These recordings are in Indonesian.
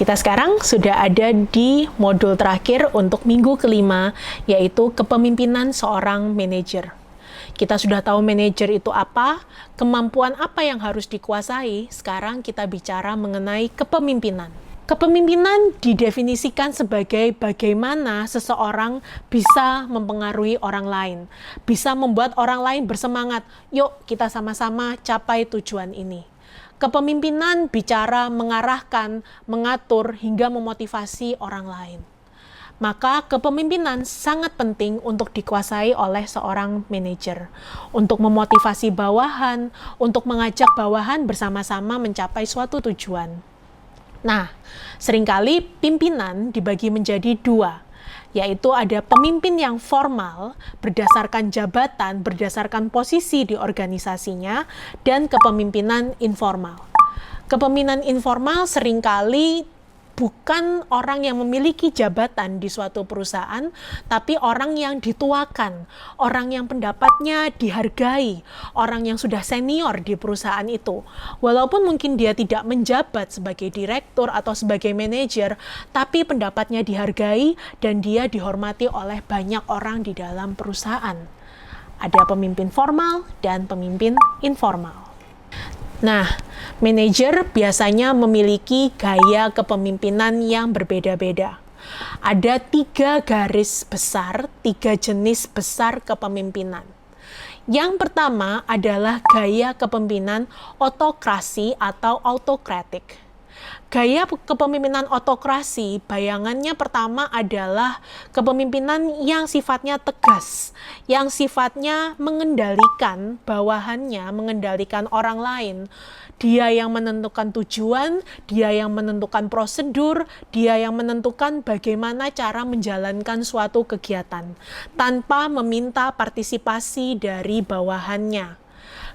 Kita sekarang sudah ada di modul terakhir untuk minggu kelima, yaitu kepemimpinan seorang manajer. Kita sudah tahu manajer itu apa, kemampuan apa yang harus dikuasai. Sekarang kita bicara mengenai kepemimpinan. Kepemimpinan didefinisikan sebagai bagaimana seseorang bisa mempengaruhi orang lain, bisa membuat orang lain bersemangat, yuk kita sama-sama capai tujuan ini. Kepemimpinan bicara mengarahkan, mengatur, hingga memotivasi orang lain. Maka kepemimpinan sangat penting untuk dikuasai oleh seorang manajer. Untuk memotivasi bawahan, untuk mengajak bawahan bersama-sama mencapai suatu tujuan. Nah, seringkali pimpinan dibagi menjadi dua, yaitu ada pemimpin yang formal berdasarkan jabatan, berdasarkan posisi di organisasinya, dan kepemimpinan informal. Kepemimpinan informal seringkali bukan orang yang memiliki jabatan di suatu perusahaan, tapi orang yang dituakan, orang yang pendapatnya dihargai, orang yang sudah senior di perusahaan itu. Walaupun mungkin dia tidak menjabat sebagai direktur atau sebagai manajer, tapi pendapatnya dihargai dan dia dihormati oleh banyak orang di dalam perusahaan. Ada pemimpin formal dan pemimpin informal. Nah, manajer biasanya memiliki gaya kepemimpinan yang berbeda-beda. Ada 3 garis besar, 3 jenis besar kepemimpinan. Yang pertama adalah gaya kepemimpinan otokrasi atau autokratik. Gaya kepemimpinan otokrasi, bayangannya pertama adalah kepemimpinan yang sifatnya tegas, yang sifatnya mengendalikan bawahannya, mengendalikan orang lain. Dia yang menentukan tujuan, dia yang menentukan prosedur, dia yang menentukan bagaimana cara menjalankan suatu kegiatan, tanpa meminta partisipasi dari bawahannya.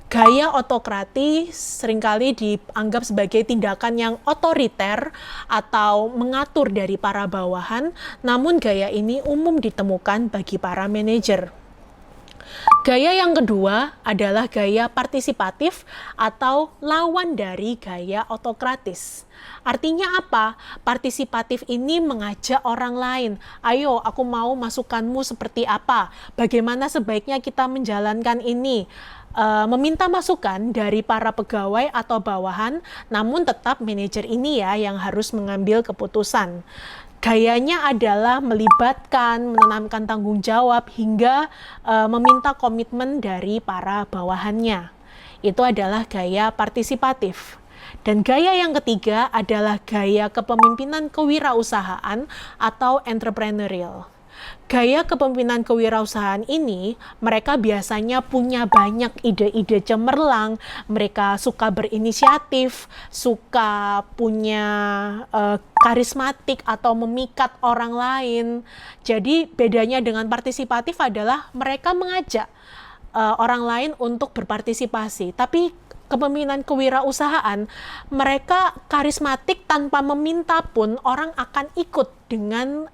Gaya otokratis seringkali dianggap sebagai tindakan yang otoriter atau mengatur dari para bawahan, namun gaya ini umum ditemukan bagi para manajer. Gaya yang kedua adalah gaya partisipatif atau lawan dari gaya otokratis. Artinya apa? Partisipatif ini mengajak orang lain. Ayo, aku mau masukanmu seperti apa? Bagaimana sebaiknya kita menjalankan ini? Meminta masukan dari para pegawai atau bawahan, namun tetap manajer ini ya yang harus mengambil keputusan. Gayanya adalah melibatkan, menanamkan tanggung jawab, hingga meminta komitmen dari para bawahannya. Itu adalah gaya partisipatif. Dan gaya yang ketiga adalah gaya kepemimpinan kewirausahaan atau entrepreneurial. Gaya kepemimpinan kewirausahaan ini, mereka biasanya punya banyak ide-ide cemerlang, mereka suka berinisiatif, suka punya karismatik atau memikat orang lain. Jadi bedanya dengan partisipatif adalah mereka mengajak orang lain untuk berpartisipasi, tapi kepemimpinan kewirausahaan, mereka karismatik tanpa meminta pun orang akan ikut dengan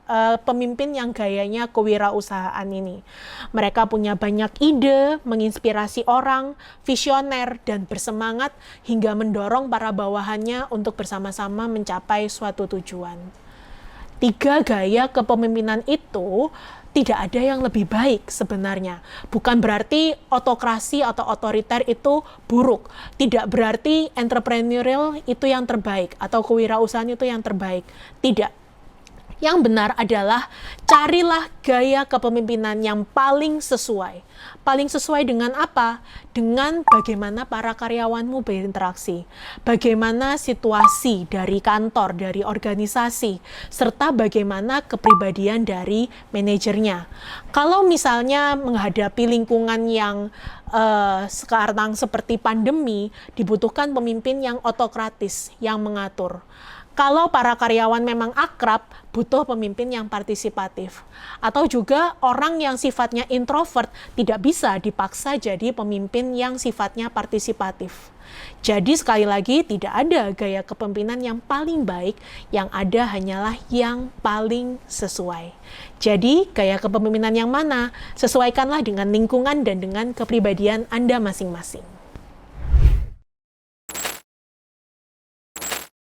pemimpin yang gayanya kewirausahaan ini. Mereka punya banyak ide, menginspirasi orang, visioner, dan bersemangat hingga mendorong para bawahannya untuk bersama-sama mencapai suatu tujuan. 3 gaya kepemimpinan itu tidak ada yang lebih baik sebenarnya. Bukan berarti otokrasi atau otoriter itu buruk. Tidak berarti entrepreneurial itu yang terbaik atau kewirausahaan itu yang terbaik. Tidak. Yang benar adalah carilah gaya kepemimpinan yang paling sesuai. Paling sesuai dengan apa? Dengan bagaimana para karyawanmu berinteraksi, bagaimana situasi dari kantor, dari organisasi, serta bagaimana kepribadian dari manajernya. Kalau misalnya menghadapi lingkungan yang sekarang seperti pandemi, dibutuhkan pemimpin yang otokratis, yang mengatur. Kalau para karyawan memang akrab, butuh pemimpin yang partisipatif. Atau juga orang yang sifatnya introvert tidak bisa dipaksa jadi pemimpin yang sifatnya partisipatif. Jadi sekali lagi tidak ada gaya kepemimpinan yang paling baik, yang ada hanyalah yang paling sesuai. Jadi gaya kepemimpinan yang mana? Sesuaikanlah dengan lingkungan dan dengan kepribadian Anda masing-masing.